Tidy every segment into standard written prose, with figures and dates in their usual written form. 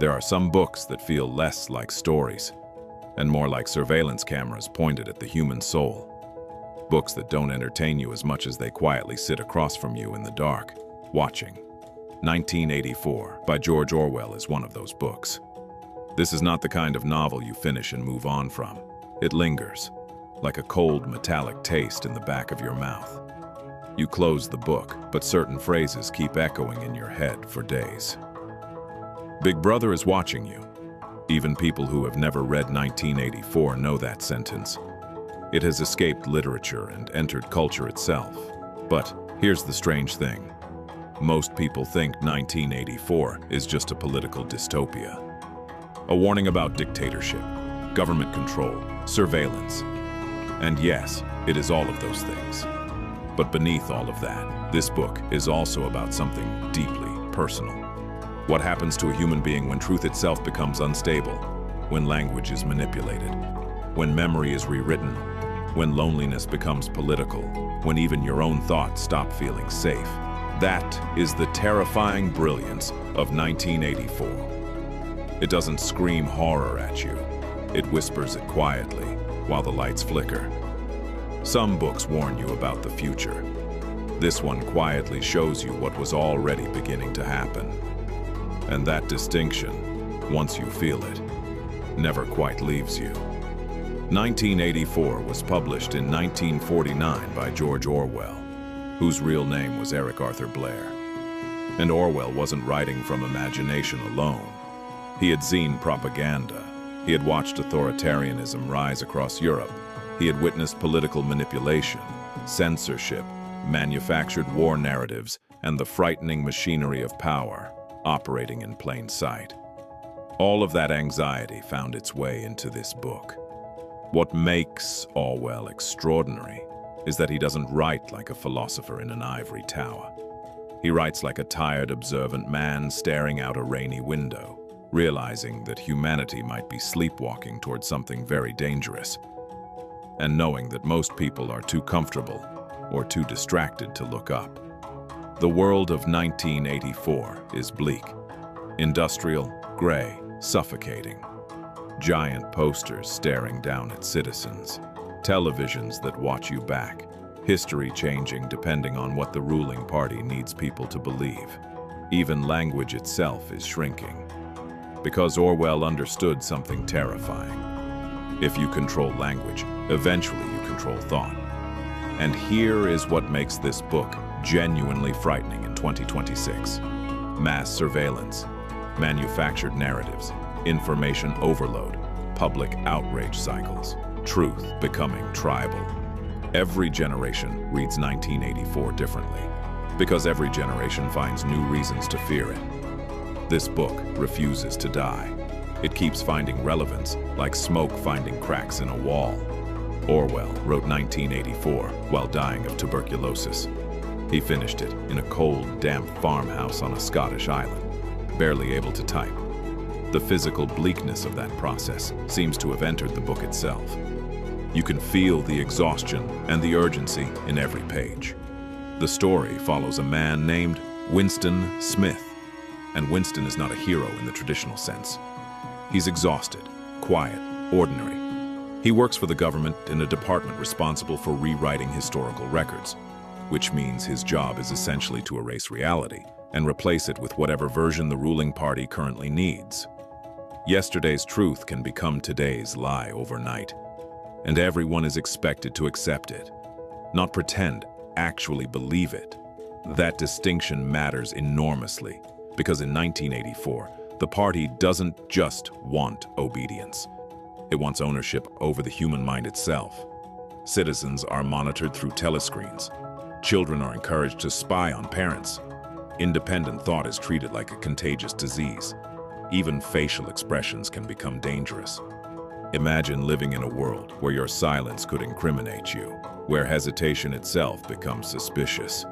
There are some books that feel less like stories and more like surveillance cameras pointed at the human soul. Books that don't entertain you as much as they quietly sit across from you in the dark, watching. 1984 by George Orwell is one of those books. This is not the kind of novel you finish and move on from. It lingers, like a cold metallic taste in the back of your mouth. You close the book, but certain phrases keep echoing in your head for days. Big Brother is watching you. Even people who have never read 1984 know that sentence. It has escaped literature and entered culture itself. But here's the strange thing. Most people think 1984 is just a political dystopia. A warning about dictatorship, government control, surveillance. And yes, it is all of those things. But beneath all of that, this book is also about something deeply personal. What happens to a human being when truth itself becomes unstable, when language is manipulated, when memory is rewritten, when loneliness becomes political, when even your own thoughts stop feeling safe. That is the terrifying brilliance of 1984. It doesn't scream horror at you. It whispers it quietly while the lights flicker. Some books warn you about the future. This one quietly shows you what was already beginning to happen. And that distinction, once you feel it, never quite leaves you. 1984 was published in 1949 by George Orwell, whose real name was Eric Arthur Blair. And Orwell wasn't writing from imagination alone. He had seen propaganda. He had watched authoritarianism rise across Europe. He had witnessed political manipulation, censorship, manufactured war narratives, and the frightening machinery of power operating in plain sight. All of that anxiety found its way into this book. What makes Orwell extraordinary is that he doesn't write like a philosopher in an ivory tower. He writes like a tired, observant man staring out a rainy window, realizing that humanity might be sleepwalking towards something very dangerous, and knowing that most people are too comfortable or too distracted to look up. The world of 1984 is bleak, industrial, gray, suffocating. Giant posters staring down at citizens, televisions that watch you back, history changing depending on what the ruling party needs people to believe. Even language itself is shrinking. Because Orwell understood something terrifying. If you control language, eventually you control thought. And here is what makes this book genuinely frightening in 2026. Mass surveillance, manufactured narratives, information overload, public outrage cycles, truth becoming tribal. Every generation reads 1984 differently, because every generation finds new reasons to fear it. This book refuses to die. It keeps finding relevance, like smoke finding cracks in a wall. Orwell wrote 1984 while dying of tuberculosis. He finished it in a cold, damp farmhouse on a Scottish island, barely able to type. The physical bleakness of that process seems to have entered the book itself. You can feel the exhaustion and the urgency in every page. The story follows a man named Winston Smith, and Winston is not a hero in the traditional sense. He's exhausted, quiet, ordinary. He works for the government in a department responsible for rewriting historical records, which means his job is essentially to erase reality and replace it with whatever version the ruling party currently needs. Yesterday's truth can become today's lie overnight, and everyone is expected to accept it, not pretend, actually believe it. That distinction matters enormously, because in 1984, the party doesn't just want obedience. It wants ownership over the human mind itself. Citizens are monitored through telescreens. Children are encouraged to spy on parents. Independent thought is treated like a contagious disease. Even facial expressions can become dangerous. Imagine living in a world where your silence could incriminate you, where hesitation itself becomes suspicious.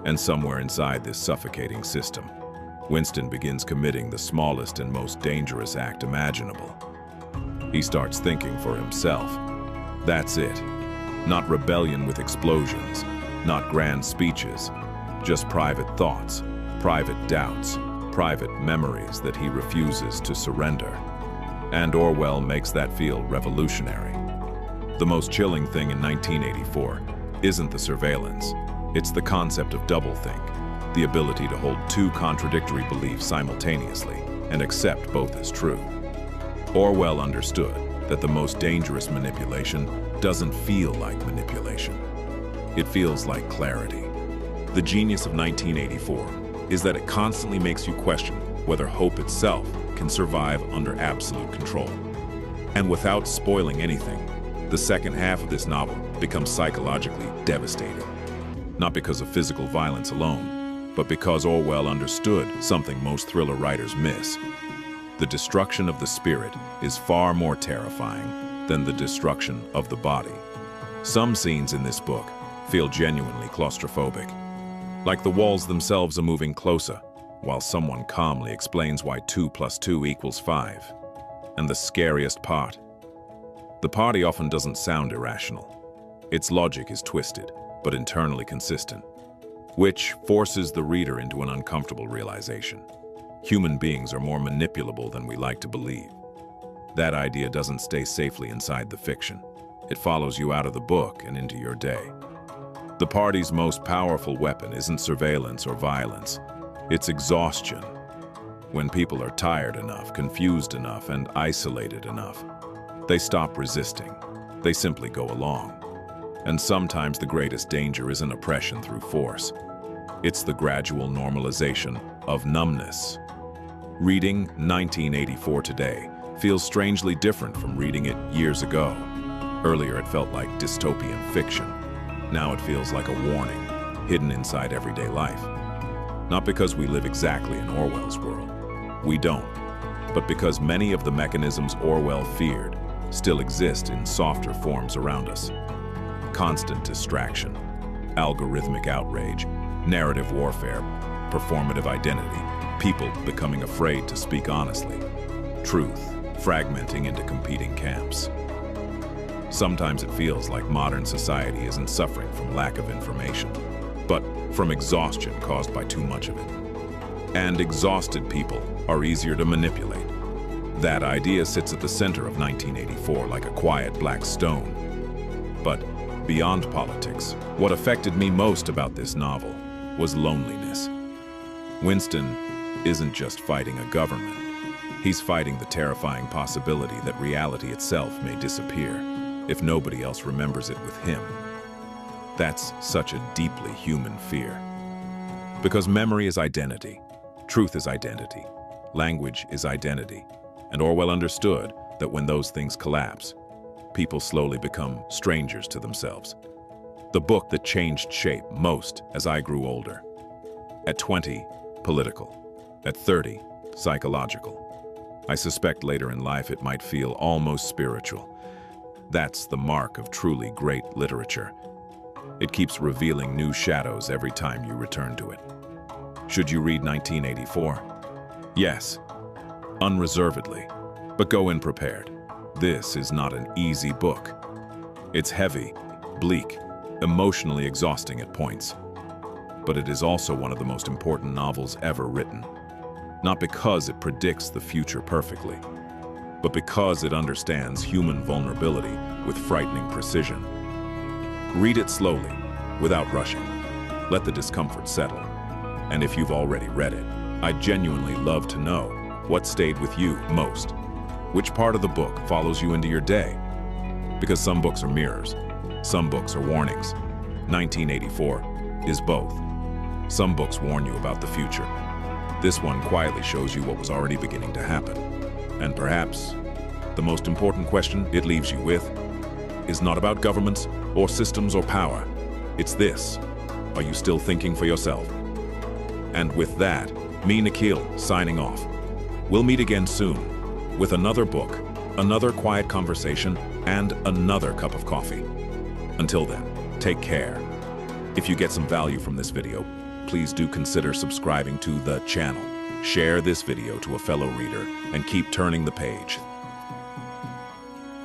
And somewhere inside this suffocating system, Winston begins committing the smallest and most dangerous act imaginable. He starts thinking for himself. That's it. Not rebellion with explosions, not grand speeches, just private thoughts, private doubts, private memories that he refuses to surrender. And Orwell makes that feel revolutionary. The most chilling thing in 1984 isn't the surveillance, it's the concept of doublethink, the ability to hold two contradictory beliefs simultaneously and accept both as true. Orwell understood that the most dangerous manipulation doesn't feel like manipulation. It feels like clarity. The genius of 1984 is that it constantly makes you question whether hope itself can survive under absolute control. And without spoiling anything, the second half of this novel becomes psychologically devastating. Not because of physical violence alone, but because Orwell understood something most thriller writers miss. The destruction of the spirit is far more terrifying than the destruction of the body. Some scenes in this book feel genuinely claustrophobic, like the walls themselves are moving closer, while someone calmly explains why 2 + 2 = 5. And the scariest part, the party often doesn't sound irrational. Its logic is twisted, but internally consistent, which forces the reader into an uncomfortable realization. Human beings are more manipulable than we like to believe. That idea doesn't stay safely inside the fiction. It follows you out of the book and into your day. The party's most powerful weapon isn't surveillance or violence, it's exhaustion. When people are tired enough, confused enough, and isolated enough, they stop resisting. They simply go along. And sometimes the greatest danger isn't oppression through force. It's the gradual normalization of numbness. Reading 1984 today feels strangely different from reading it years ago. Earlier it felt like dystopian fiction. Now it feels like a warning, hidden inside everyday life. Not because we live exactly in Orwell's world. We don't. But because many of the mechanisms Orwell feared still exist in softer forms around us. Constant distraction, algorithmic outrage, narrative warfare, performative identity, people becoming afraid to speak honestly, truth fragmenting into competing camps. Sometimes it feels like modern society isn't suffering from lack of information, but from exhaustion caused by too much of it. And exhausted people are easier to manipulate. That idea sits at the center of 1984 like a quiet black stone. But beyond politics, what affected me most about this novel was loneliness. Winston isn't just fighting a government. He's fighting the terrifying possibility that reality itself may disappear if nobody else remembers it with him. That's such a deeply human fear. Because memory is identity, truth is identity, language is identity, and Orwell understood that when those things collapse, people slowly become strangers to themselves. The book that changed shape most as I grew older. At 20, political. At 30, psychological. I suspect later in life it might feel almost spiritual. That's the mark of truly great literature. It keeps revealing new shadows every time you return to it. Should you read 1984? Yes, unreservedly, but go in prepared. This is not an easy book. It's heavy, bleak, emotionally exhausting at points. But it is also one of the most important novels ever written. Not because it predicts the future perfectly, but because it understands human vulnerability with frightening precision. Read it slowly, without rushing. Let the discomfort settle. And if you've already read it, I'd genuinely love to know what stayed with you most. Which part of the book follows you into your day? Because some books are mirrors, some books are warnings. 1984 is both. Some books warn you about the future. This one quietly shows you what was already beginning to happen. And perhaps the most important question it leaves you with is not about governments or systems or power. It's this: are you still thinking for yourself? And with that, me, Nikhil, signing off. We'll meet again soon with another book, another quiet conversation, and another cup of coffee. Until then, take care. If you get some value from this video, please do consider subscribing to the channel. Share this video to a fellow reader and keep turning the page.